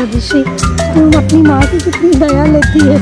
यार अदिशि, तुम अपनी माँ की कितनी दया लेती है।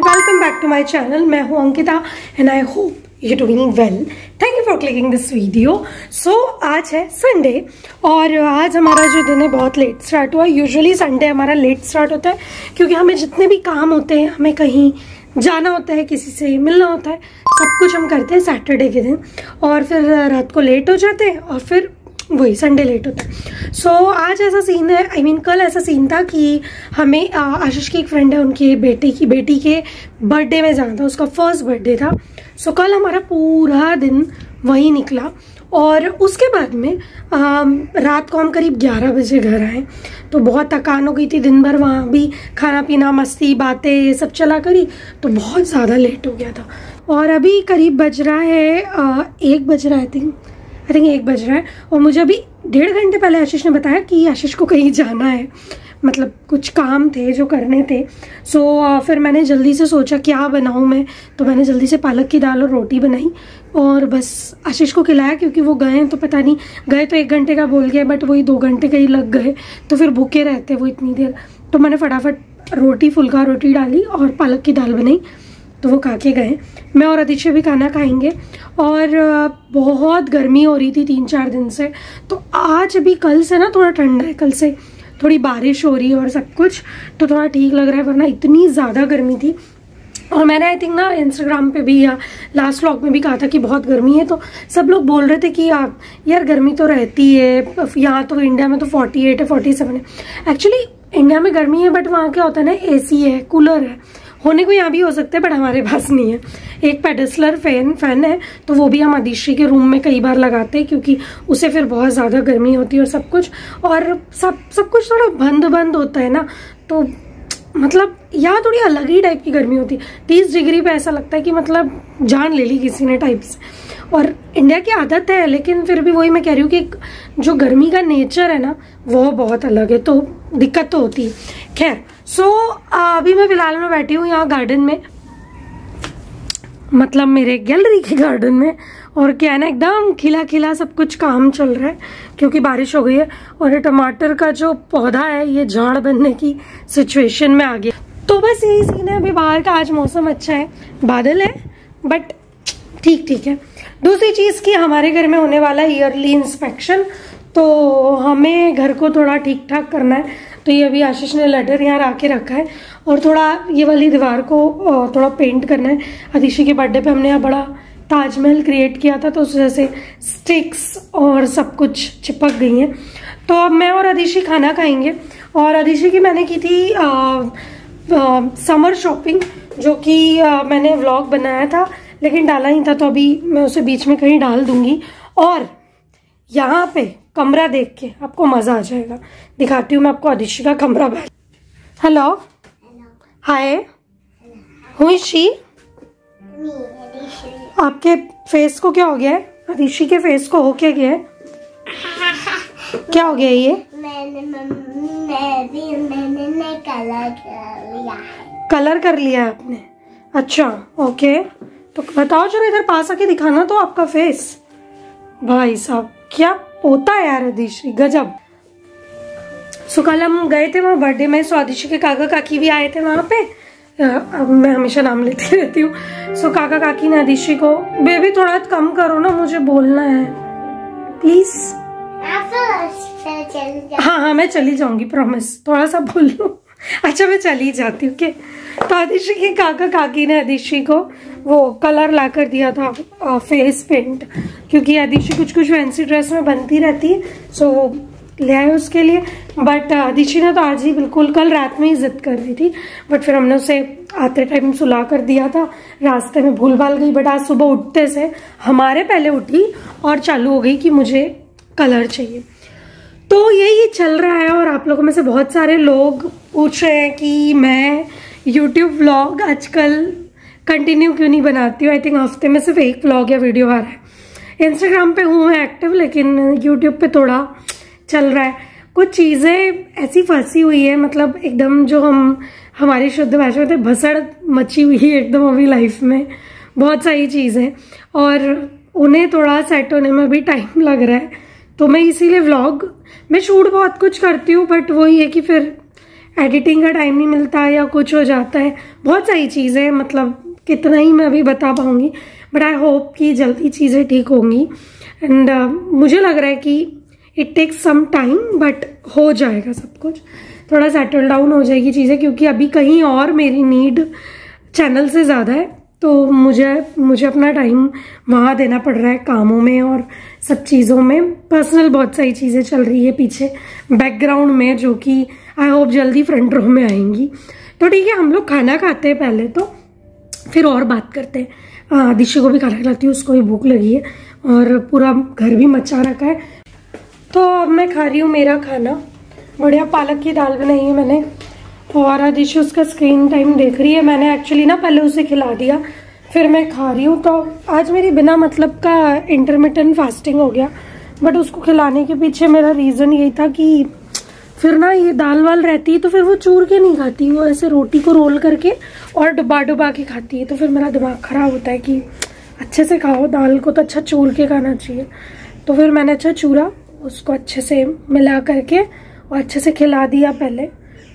Welcome back to my channel. मैं हूँ Ankita and I hope you doing well. Thank you for clicking this video. So आज है संडे और आज हमारा जो दिन है बहुत लेट स्टार्ट हुआ। यूजुअली संडे हमारा लेट स्टार्ट होता है क्योंकि हमें जितने भी काम होते हैं, हमें कहीं जाना होता है, किसी से मिलना होता है, सब कुछ हम करते हैं सैटरडे के दिन और फिर रात को लेट हो जाते हैं और फिर वही संडे लेट होता है। सो आज ऐसा सीन है, कल ऐसा सीन था कि हमें आशीष की एक फ्रेंड है, उनकी बेटी के बर्थडे में जाना था, उसका फर्स्ट बर्थडे था। सो कल हमारा पूरा दिन वही निकला और उसके बाद में रात को हम करीब 11 बजे घर आए। तो बहुत थकान हो गई थी, दिन भर वहाँ भी खाना पीना, मस्ती, बातें ये सब चला करी, तो बहुत ज़्यादा लेट हो गया था। और अभी करीब बज रहा है 1 बज रहा है, आई थिंक 1 बज रहा है। और मुझे अभी 1.5 घंटे पहले आशीष ने बताया कि आशीष को कहीं जाना है, मतलब कुछ काम थे जो करने थे। सो फिर मैंने जल्दी से सोचा क्या बनाऊं मैं, तो मैंने जल्दी से पालक की दाल और रोटी बनाई और बस आशीष को खिलाया क्योंकि वो गए हैं तो पता नहीं, गए तो 1 घंटे का बोल गया बट वही 2 घंटे का ही लग गए, तो फिर भूखे रहते वो इतनी देर। तो मैंने फटाफट फुल्का रोटी डाली और पालक की दाल बनाई, तो वो खा के गए। मैं और अदिशि भी खाना खाएंगे। और बहुत गर्मी हो रही थी 3-4 दिन से, तो आज अभी कल से ना थोड़ा ठंडा है, कल से थोड़ी बारिश हो रही है और सब कुछ, तो थोड़ा ठीक लग रहा है, वरना इतनी ज़्यादा गर्मी थी। और मैंने आई थिंक ना इंस्टाग्राम पे भी या लास्ट व्लॉग में भी कहा था कि बहुत गर्मी है, तो सब लोग बोल रहे थे कि यार गर्मी तो रहती है, यहाँ तो इंडिया में तो 48 है, 47 है। एक्चुअली इंडिया में गर्मी है बट वहाँ क्या होता है ना, AC है, कूलर है, होने को यहाँ भी हो सकता है बट हमारे पास नहीं है। एक पेडिसलर फैन है, तो वो भी हम अदिशि के रूम में कई बार लगाते हैं क्योंकि उसे फिर बहुत ज़्यादा गर्मी होती है और सब कुछ सब कुछ थोड़ा बंद होता है ना, तो मतलब यहाँ थोड़ी अलग ही टाइप की गर्मी होती है। 30 डिग्री पे ऐसा लगता है कि मतलब जान ले ली किसी ने टाइप से। और इंडिया की आदत है, लेकिन फिर भी वही मैं कह रही हूँ कि जो गर्मी का नेचर है ना वो बहुत अलग है, तो दिक्कत तो होती है। खैर सो अभी मैं फिलहाल में बैठी हूँ यहाँ गार्डन में, मतलब मेरे गैलरी के गार्डन में, और क्या है ना एकदम खिला खिला सब कुछ काम चल रहा है क्योंकि बारिश हो गई है और ये टमाटर का जो पौधा है ये झाड़ बनने की सिचुएशन में आ गया। तो बस यही सीन है। अभी बाहर का आज मौसम अच्छा है, बादल है बट ठीक है। दूसरी चीज़ की हमारे घर में होने वाला है ईयरली इंस्पेक्शन, तो हमें घर को थोड़ा ठीक ठाक करना है। तो ये अभी आशीष ने लेटर यहाँ ला के रखा है और थोड़ा ये वाली दीवार को थोड़ा पेंट करना है। अदिशि के बर्थडे पे हमने यहाँ बड़ा ताजमहल क्रिएट किया था, तो उस वजह से स्टिक्स और सब कुछ चिपक गई हैं। तो अब मैं और अदिशि खाना खाएंगे। और अदिशि की मैंने की थी समर शॉपिंग, जो कि मैंने व्लॉग बनाया था लेकिन डाला ही था, तो अभी मैं उसे बीच में कहीं डाल दूंगी। और यहाँ पे कमरा देख के आपको मजा आ जाएगा, दिखाती हूँ मैं आपको अदिशि का कमरा। Hello hi, who is she? आपके फेस को क्या हो गया है? अदिशि के फेस को हो क्या गया है? क्या हो गया ये? मैंने कलर कर लिया है आपने? अच्छा ओके, तो बताओ जरा, इधर पास आके दिखाना तो आपका फेस। भाई साहब क्या होता है यार अदिशि, गजब। सो कल हम गए थे वहाँ बर्थडे में, सो अदिशि के काका काकी भी आए थे वहाँ पे। अब मैं हमेशा नाम लेती रहती हूँ। सो काका काकी ने अदिशि को, बेबी थोड़ा कम करो ना, मुझे बोलना है प्लीज। हाँ मैं चली जाऊंगी, प्रॉमिस, थोड़ा सा बोल लो। अच्छा मैं चली जाती हूँ। तो अदिशि के काका काकी ने अदिशि को वो कलर ला कर दिया था, फेस पेंट, क्योंकि अदिशि कुछ फैंसी ड्रेस में बनती रहती है, सो वो ले आए उसके लिए। बट अदिशि ने तो आज ही बिल्कुल, कल रात में ही जिद कर रही थी, बट फिर हमने उसे आते टाइम सुला कर दिया था, रास्ते में भूल भाल गई। बट आज सुबह उठते से हमारे पहले उठी और चालू हो गई कि मुझे कलर चाहिए। तो यही चल रहा है। और आप लोगों में से बहुत सारे लोग पूछ रहे हैं कि मैं YouTube व्लॉग आजकल कंटिन्यू क्यों नहीं बनाती हूँ। आई थिंक हफ्ते में सिर्फ 1 व्लॉग या वीडियो आ रहा है। इंस्टाग्राम पे हूँ मैं एक्टिव, लेकिन यूट्यूब पे थोड़ा चल रहा है। कुछ चीज़ें ऐसी फंसी हुई है, मतलब एकदम जो हमारी शुद्ध भाषा में थे भसड़ मची हुई है एकदम अभी लाइफ में, बहुत सारी चीज़ें, और उन्हें थोड़ा सेट होने में भी टाइम लग रहा है। तो मैं इसीलिए व्लॉग मैं शूट बहुत कुछ करती हूँ, बट वही है कि फिर एडिटिंग का टाइम नहीं मिलता या कुछ हो जाता है, बहुत सारी चीज़ें, मतलब कितना ही मैं अभी बता पाऊँगी, बट आई होप कि जल्दी चीज़ें ठीक होंगी। एंड मुझे लग रहा है कि it takes some time, but हो जाएगा सब कुछ, थोड़ा सेटल डाउन हो जाएगी चीज़ें, क्योंकि अभी कहीं और मेरी नीड चैनल से ज़्यादा है, तो मुझे अपना टाइम वहाँ देना पड़ रहा है कामों में और सब चीज़ों में। पर्सनल बहुत सारी चीज़ें चल रही है पीछे बैकग्राउंड में, जो कि आई होप जल्दी फ्रंट रो में आएंगी। तो ठीक है, हम लोग खाना खाते हैं पहले, तो फिर और बात करते हैं। दिशा को भी खाना खिलाती हूँ, उसको भी भूख लगी है और पूरा घर भी मचा रखा है। तो अब मैं खा रही हूँ मेरा खाना, बढ़िया पालक की दाल बनाई है मैंने, और आदिश उसका स्क्रीन टाइम देख रही है। मैंने एक्चुअली ना पहले उसे खिला दिया, फिर मैं खा रही हूँ। तो आज मेरी बिना मतलब का इंटरमिटेंट फास्टिंग हो गया, बट उसको खिलाने के पीछे मेरा रीज़न यही था कि फिर ना ये दाल वाल रहती है तो फिर वो चूर के नहीं खाती, वो ऐसे रोटी को रोल करके और डुबा के खाती है। तो फिर मेरा दिमाग ख़राब होता है कि अच्छे से खाओ, दाल को तो अच्छा चूर के खाना चाहिए। तो फिर मैंने अच्छा चूरा, उसको अच्छे से मिला करके और अच्छे से खिला दिया पहले,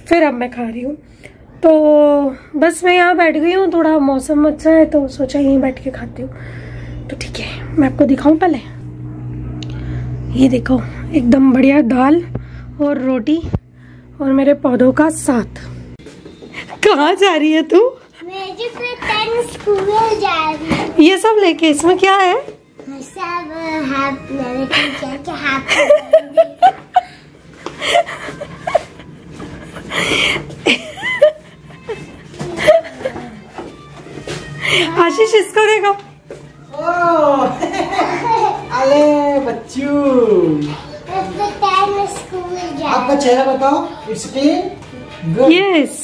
फिर अब मैं खा रही हूँ। तो बस मैं यहाँ बैठ गई हूँ, थोड़ा मौसम अच्छा है तो सोचा यहीं बैठ के खाती हूँ। तो ठीक है, मैं आपको दिखाऊँ पहले, ये देखो एकदम बढ़िया दाल और रोटी और मेरे पौधों का साथ। कहाँ जा रही है तू? मैं स्कूल जा रही हूँ। ये सब लेके, इसमें क्या है? सब आशीष इसको देखो। अरे बच्चू, आपका चेहरा बताओ। It's clean? Yes.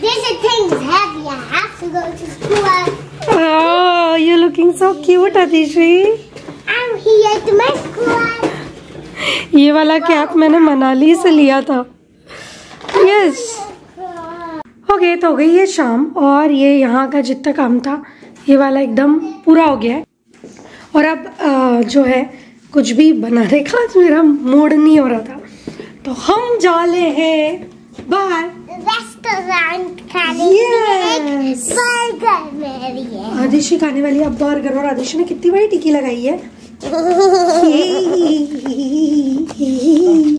There's a thing heavy. I have to go to school. Oh, you're looking so cute, Adishri. I'm here to my school. ये वाला कैप मैंने मनाली से लिया था। Yes. ओके, तो हो गई है शाम, और ये यहाँ का जितना काम था ये वाला एकदम पूरा हो गया है। और अब जो है कुछ भी बनाने का आज मेरा मूड नहीं हो रहा था, तो हम जा रहे हैं बाहर रेस्टोरेंट खाने। Yes. बर्गर मेरी है। आदिशी खाने वाली अब बर्गर, और आदिशी ने कितनी बड़ी टिक्की लगाई है।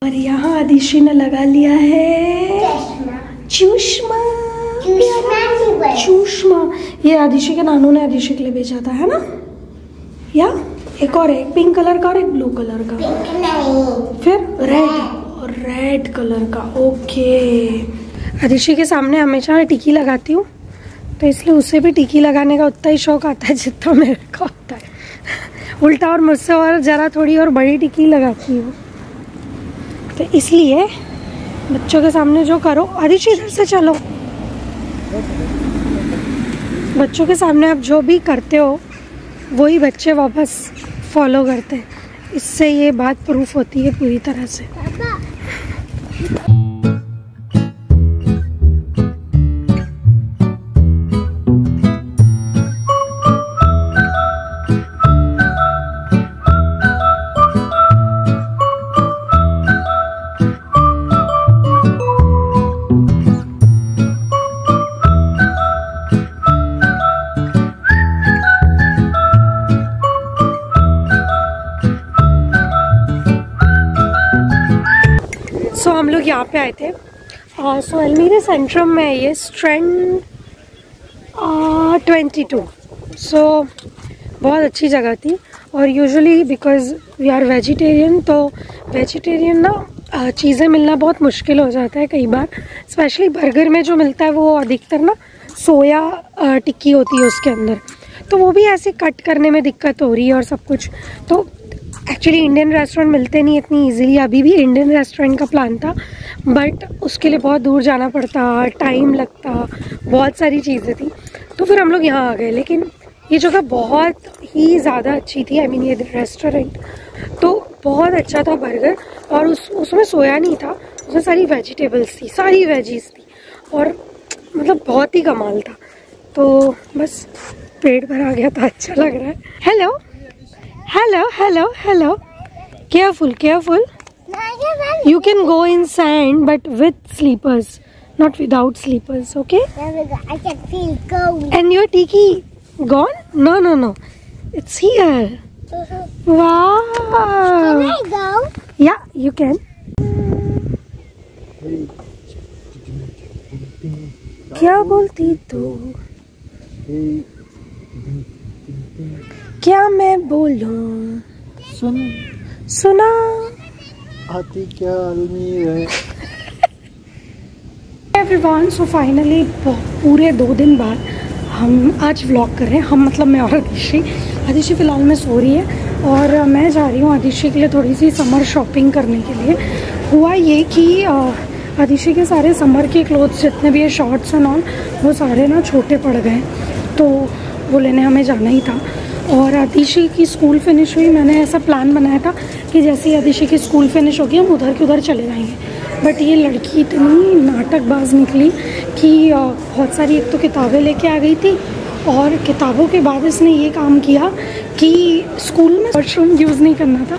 और यहाँ आदिशी ने लगा लिया है चूष्मा। चूष्मा ये आदिशी के नानू ने आदिशी के लिए भेजा था, है ना? या एक और, एक पिंक कलर का और एक ब्लू कलर का, फिर रेड कलर का। ओके, आदिशी के सामने हमेशा टिक्की लगाती हूँ, तो इसलिए उसे भी टिक्की लगाने का उतना ही शौक आता है जितना मेरे को होता है। उल्टा, और मुझसे और ज़रा थोड़ी और बड़ी टिक्की लगाती हूँ। तो इसलिए बच्चों के सामने जो करो, आदिशी इधर से चलो, बच्चों के सामने आप जो भी करते हो वही बच्चे वापस फॉलो करते हैं। इससे ये बात प्रूफ होती है पूरी तरह से। हम लोग यहाँ पे आए थे, सो एल्मीरा सेंट्रम में ये स्ट्रैंड 22। सो बहुत अच्छी जगह थी, और usually because we are vegetarian, तो वेजिटेरियन ना चीज़ें मिलना बहुत मुश्किल हो जाता है कई बार। स्पेशली बर्गर में जो मिलता है वो अधिकतर ना सोया टिक्की होती है उसके अंदर, तो वो भी ऐसे कट करने में दिक्कत हो रही है और सब कुछ। तो एक्चुअली इंडियन रेस्टोरेंट मिलते नहीं इतनी इजीली। अभी भी इंडियन रेस्टोरेंट का प्लान था, बट उसके लिए बहुत दूर जाना पड़ता, टाइम लगता, बहुत सारी चीज़ें थी, तो फिर हम लोग यहाँ आ गए। लेकिन ये जगह बहुत ही ज़्यादा अच्छी थी। आई मीन ये रेस्टोरेंट तो बहुत अच्छा था बर्गर, और उसमें सोया नहीं था, उसमें सारी वेजिटेबल्स थी, सारी वेजीज थी, और मतलब बहुत ही कमाल था। तो बस पेट भर आ गया था, अच्छा लग रहा है। Hello hello hello hello, careful careful, you can go in sand but with sleepers, not without sleepers, okay? I can feel cold. And your tiki gone? No no no, it's here. Wow. Can I go? Yeah, you can. क्या बोलती तू, क्या मैं बोलूं, सुना आती क्या अलमीर है। एवरीवन, सो फाइनली पूरे 2 दिन बाद हम आज व्लॉग कर रहे हैं। हम मतलब मैं और आदिशी फ़िलहाल में सो रही है, और मैं जा रही हूँ आदिशी के लिए थोड़ी सी समर शॉपिंग करने के लिए। हुआ ये कि आदिशी के सारे समर के क्लोथ्स जितने भी है, शॉर्ट्स एंड ऑल, वो सारे ना छोटे पड़ गए, तो वो लेने हमें जाना ही था। और आदिशी की स्कूल फिनिश हुई, मैंने ऐसा प्लान बनाया था कि जैसे ही आदिशी की स्कूल फिनिश होगी हम उधर के उधर चले जाएंगे। बट ये लड़की इतनी नाटकबाज निकली कि बहुत सारी एक तो किताबें लेके आ गई थी, और किताबों के बाद इसने ये काम किया कि स्कूल में वॉशरूम यूज़ नहीं करना था,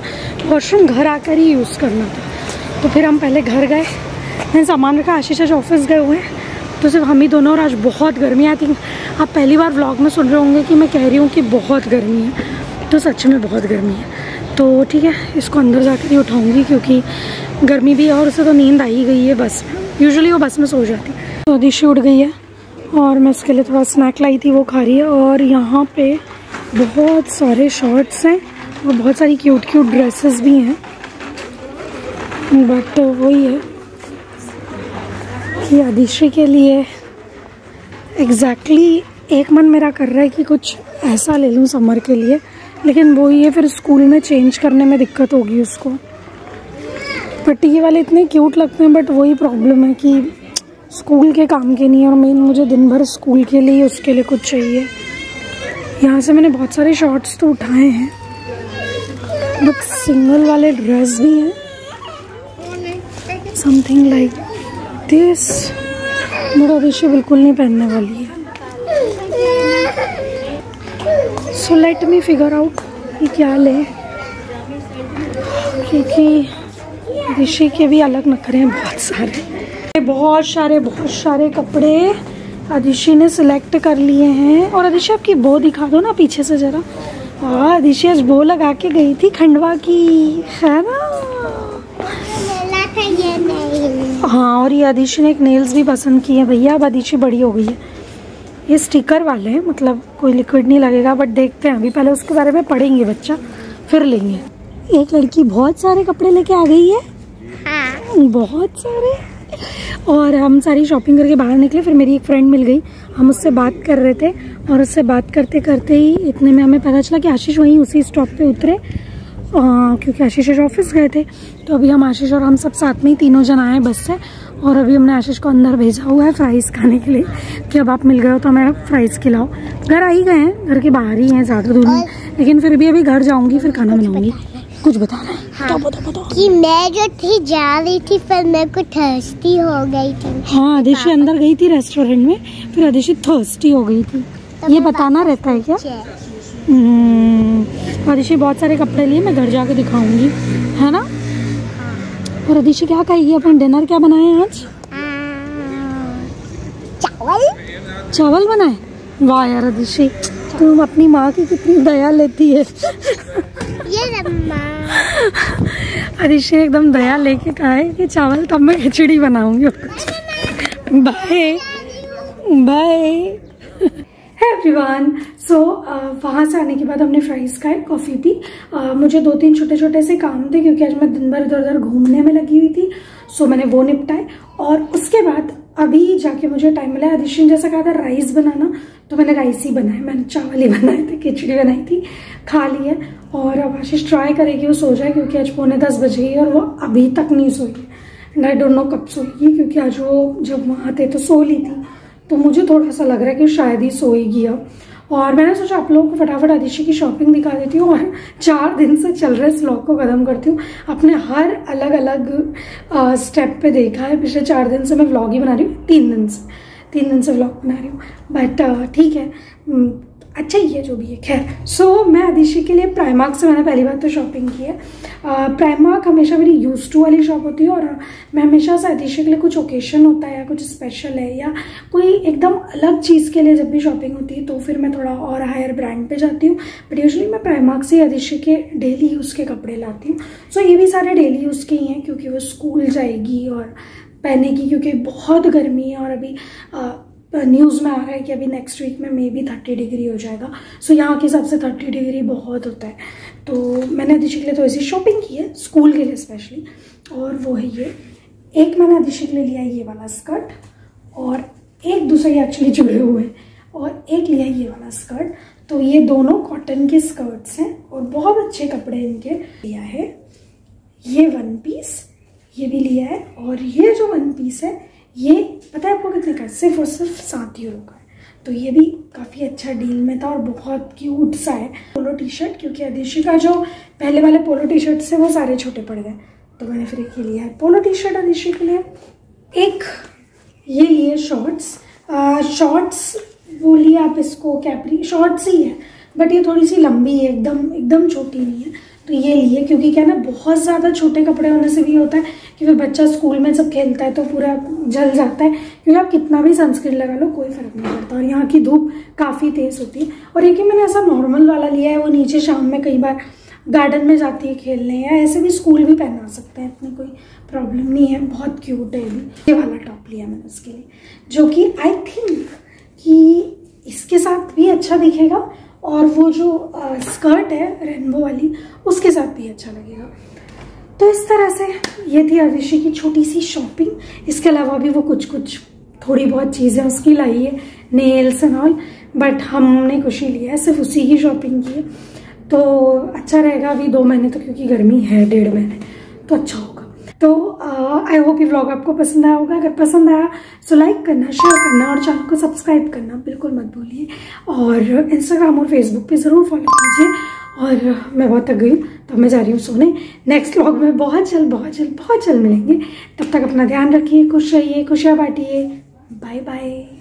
वॉशरूम घर आकर ही यूज़ करना था। तो फिर हम पहले घर गए, मैंने सामान रखा, आशीष आज ऑफिस गए हुए हैं, तो सिर्फ हम ही दोनों, और आज बहुत गर्मी आती है। आप पहली बार व्लॉग में सुन रहे होंगे कि मैं कह रही हूँ कि बहुत गर्मी है, तो सच में बहुत गर्मी है। तो ठीक है, इसको अंदर जाकर ही उठाऊँगी क्योंकि गर्मी भी है, और उसे तो नींद आई गई है बस में, यूजुअली वो बस में सो जाती है। तो आदिशी उठ गई है, और मैं उसके लिए थोड़ा स्नैक लाई थी, वो खा रही है। और यहाँ पे बहुत सारे शॉर्ट्स हैं और बहुत सारी क्यूट क्यूट ड्रेसेस भी हैं, बट वही है कि आदिशी के लिए एग्जैक्टली एक मन मेरा कर रहा है कि कुछ ऐसा ले लूँ समर के लिए, लेकिन वही है फिर स्कूल में चेंज करने में दिक्कत होगी उसको। बट ये वाले इतने क्यूट लगते हैं, बट वही प्रॉब्लम है कि स्कूल के काम के नहीं है, और मेन मुझे दिन भर स्कूल के लिए उसके लिए कुछ चाहिए। यहाँ से मैंने बहुत सारे शॉर्ट्स तो उठाए हैं, बट सिंगल वाले ड्रेस भी हैं, something like this, but Adishi बिल्कुल नहीं पहनने वाली है। So let me figure out कि क्या ले, क्योंकि आदिशी के भी अलग नखरे हैं बहुत सारे कपड़े आदिशी ने सिलेक्ट कर लिए हैं। और आदिशी आपकी बो दिखा दो ना पीछे से जरा। हाँ, आदिशी आज बो लगा के गई थी खंडवा की, है ना? हाँ, और ये आदिशी ने एक नेल्स भी पसंद किए हैं भैया, अब आदिशी बड़ी हो गई है। ये स्टिकर वाले हैं, मतलब कोई लिक्विड नहीं लगेगा, बट देखते हैं अभी, पहले उसके बारे में पढ़ेंगे बच्चा, फिर लेंगे। एक लड़की बहुत सारे कपड़े लेके आ गई है, बहुत सारे। और हम सारी शॉपिंग करके बाहर निकले, फिर मेरी एक फ्रेंड मिल गई, हम उससे बात कर रहे थे, और उससे बात करते करते ही इतने में हमें पता चला कि आशीष वहीं उसी स्टॉप पे उतरे, क्योंकि आशीष ऑफिस गए थे। तो अभी हम आशीष और हम सब साथ में ही तीनों जन आए बस से, और अभी हमने आशीष को अंदर भेजा हुआ है फ्राइज़ खाने के लिए कि अब आप मिल गए हो तो हमें फ्राइज़ खिलाओ। घर आ ही गए हैं, घर के बाहर ही हैं, ज़्यादा दूर नहीं, लेकिन फिर भी अभी घर जाऊँगी, फिर खाना बनाऊँगी। कुछ बताना है? हाँ, बताओ। कि मैं जो थी जा रही थी, फिर मेरे को थर्स्टी हो गई थी। हाँ, आदिशी अंदर गई थी रेस्टोरेंट में, फिर आदिशी थर्स्टी हो गई थी। ये बताना रहता है क्या? आदिशी बहुत सारे कपड़े लिए, मैं घर जाके दिखाऊंगी, है ना? और आदिशी क्या कहेगी? अपन डिनर क्या बनाए आज? चावल बनाए। वाह यार आदिशी, तुम अपनी माँ की कितनी दया लेती है। ये आदिशी एकदम दया लेके कहा है कि चावल, तब मैं खिचड़ी बनाऊंगी। Bye bye everyone. सो वहाँ से आने के बाद हमने फ्राइज़ खाए, कॉफ़ी पी। मुझे 2-3 छोटे से काम थे, क्योंकि आज मैं दिन भर इधर उधर घूमने में लगी हुई थी, सो मैंने वो निपटाए। और उसके बाद अभी जाके मुझे टाइम मिला, आदिशी ने जैसा कहा था राइस बनाना, तो मैंने राइस ही बनाया, मैंने चावल ही बनाए थे, खिचड़ी बनाई थी, खा ली है। और अब आशीष ट्राई करेगी वो सो जाए, क्योंकि आज 9:45 बज गई और वो अभी तक नहीं सोई है, एंड आई डोंट नो कब सोएगी, क्योंकि आज वो जब वहाँ थे तो सो ली थी, तो मुझे थोड़ा सा लग रहा है कि शायद ही सोएगी अब। और मैंने सोचा आप लोगों को फटाफट आदिशि की शॉपिंग दिखा देती हूँ और 4 दिन से चल रहे इस व्लॉग को ख़त्म करती हूँ। अपने हर अलग अलग स्टेप पे देखा है। पिछले 4 दिन से मैं व्लॉग ही बना रही हूँ, 3 दिन से व्लॉग बना रही हूँ, बट ठीक है, अच्छा ही है जो भी है। खैर सो मैं आदिशि के लिए प्राइमार्क से मैंने पहली बार तो शॉपिंग की है। प्राइमार्क हमेशा मेरी यूज टू वाली शॉप होती है और मैं हमेशा से आदिशि के लिए कुछ ओकेशन होता है या कुछ स्पेशल है या कोई एकदम अलग चीज़ के लिए जब भी शॉपिंग होती है तो फिर मैं थोड़ा और हायर ब्रांड पे जाती हूँ। बट यूजली मैं प्राइमार्क से आदिशि के डेली यूज़ के कपड़े लाती हूँ। सो ये भी सारे डेली यूज़ के ही हैं क्योंकि वो स्कूल जाएगी और पहनेगी, क्योंकि बहुत गर्मी है और अभी न्यूज़ में आ रहा है कि अभी नेक्स्ट वीक में मे बी 30 डिग्री हो जाएगा। सो यहाँ के हिसाब से 30 डिग्री बहुत होता है। तो मैंने आदिशि के लिए तो ऐसी शॉपिंग की है स्कूल के लिए स्पेशली, और वो है ये एक मैंने आदिशि के लिए लिया ये वाला स्कर्ट और एक दूसरा ये एक्चुअली जुड़े हुए हैं और एक लिया ये वाला स्कर्ट। तो ये दोनों कॉटन के स्कर्ट्स हैं और बहुत अच्छे कपड़े इनके। लिया है ये 1 पीस, ये भी लिया है, और ये जो 1 पीस है ये पता है आपको कितने का, सिर्फ और सिर्फ 7 यूरो का है। तो ये भी काफ़ी अच्छा डील में था और बहुत क्यूट सा है। पोलो टी शर्ट, क्योंकि आदिशि का जो पहले वाले पोलो टी शर्ट से वो सारे छोटे पड़ गए तो मैंने फिर एक ये लिया है पोलो टी शर्ट आदिशि के लिए। एक ये लिए शॉर्ट्स बोलिए आप इसको, कैपरी शॉर्ट्स ही है बट ये थोड़ी सी लंबी है, एकदम छोटी नहीं है। तो ये लिए क्योंकि क्या ना बहुत ज़्यादा छोटे कपड़े होने से भी होता है कि फिर बच्चा स्कूल में जब खेलता है तो पूरा जल जाता है, क्योंकि आप कितना भी सनस्क्रीन लगा लो कोई फ़र्क नहीं पड़ता और यहाँ की धूप काफ़ी तेज़ होती है। और एक ही मैंने ऐसा नॉर्मल वाला लिया है, वो नीचे शाम में कई बार गार्डन में जाती है खेलने या ऐसे भी स्कूल भी पहना सकते हैं, इतनी कोई प्रॉब्लम नहीं है, बहुत क्यूट है। ये वाला टॉप लिया मैंने उसके लिए, जो कि आई थिंक कि इसके साथ भी अच्छा दिखेगा और वो जो स्कर्ट है रेनबो वाली उसके साथ भी अच्छा लगेगा। तो इस तरह से ये थी आदिशि की छोटी सी शॉपिंग। इसके अलावा भी वो कुछ थोड़ी बहुत चीज़ें उसकी लाई है, नेल्स एंड ऑल, बट हमने कुछ ही लिया है, सिर्फ उसी की शॉपिंग की है। तो अच्छा रहेगा अभी 2 महीने तो, क्योंकि गर्मी है 1.5 महीने, तो अच्छा होगा। तो आई होप ये व्लॉग आपको पसंद आया होगा। अगर पसंद आया तो लाइक करना, शेयर करना और चैनल को सब्सक्राइब करना बिल्कुल मत भूलिए। और इंस्टाग्राम और फेसबुक पे ज़रूर फॉलो कीजिए। और मैं बहुत थक गई हूँ तो मैं जा रही हूँ सोने। नेक्स्ट व्लॉग में बहुत जल्द मिलेंगे। तब तक अपना ध्यान रखिए, खुश रहिए, खुशियाँ बांटिए। Bye bye.